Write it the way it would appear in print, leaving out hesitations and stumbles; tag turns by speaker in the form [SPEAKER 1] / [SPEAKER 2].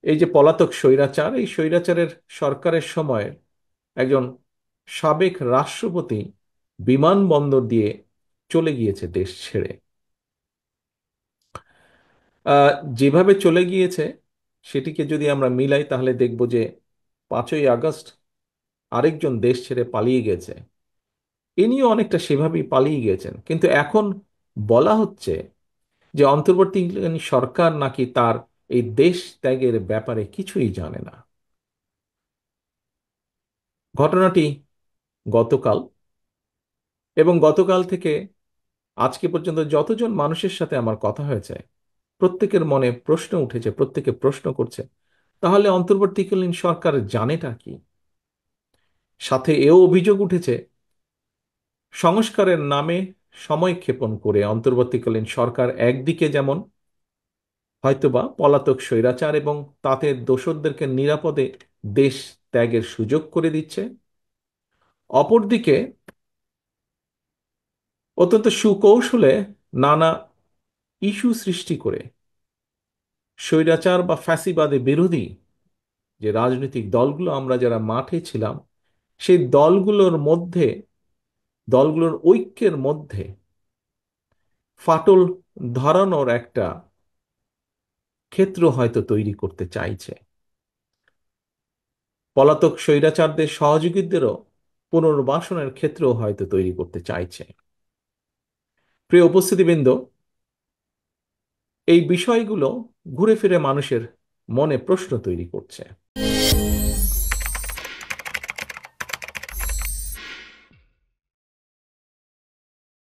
[SPEAKER 1] এই যে পলাতক স্বৈরাচার, এই স্বৈরাচারের সরকারের সময় একজন সাবেক রাষ্ট্রপতি বিমানবন্দর দিয়ে চলে গিয়েছে দেশ ছেড়ে। আহ, যেভাবে চলে গিয়েছে সেটিকে যদি আমরা মিলাই তাহলে দেখব যে 5ই আগস্ট আরেকজন দেশ ছেড়ে পালিয়ে গেছে, ইনিও অনেকটা সেভাবেই পালিয়ে গিয়েছেন। কিন্তু এখন বলা হচ্ছে যে অন্তর্বর্তীকালীন সরকার নাকি তার এই দেশ ত্যাগের ব্যাপারে কিছুই জানে না। ঘটনাটি গতকাল, এবং গতকাল থেকে আজকে পর্যন্ত যতজন মানুষের সাথে আমার কথা হয়েছে প্রত্যেকের মনে প্রশ্ন উঠেছে, প্রত্যেকে প্রশ্ন করছে তাহলে অন্তর্বর্তীকালীন সরকার জানেটা কি। সাথে এও অভিযোগ উঠেছে সংস্কারের নামে সময় ক্ষেপণ করে অন্তর্বর্তীকালীন সরকার একদিকে যেমন হয়তোবা পলাতক স্বৈরাচার এবং তাতে দোসরদেরকে নিরাপদে দেশ ত্যাগের সুযোগ করে দিচ্ছে, অপরদিকে অত্যন্ত সুকৌশলে নানা ইস্যু সৃষ্টি করে স্বৈরাচার বা ফ্যাসিবাদে বিরোধী যে রাজনৈতিক দলগুলো আমরা যারা মাঠে ছিলাম সেই দলগুলোর ঐক্যের মধ্যে ফাটল ধরানোর একটা ক্ষেত্র হয়তো তৈরি করতে চাইছে। পলাতক স্বৈরাচারদের সহযোগীদেরও পুনর্বাসনের ক্ষেত্র হয়তো তৈরি করতে চাইছে। প্রিয় উপস্থিতিবৃন্দ, এই বিষয়গুলো ঘুরে ফিরে মানুষের মনে প্রশ্ন তৈরি করছে।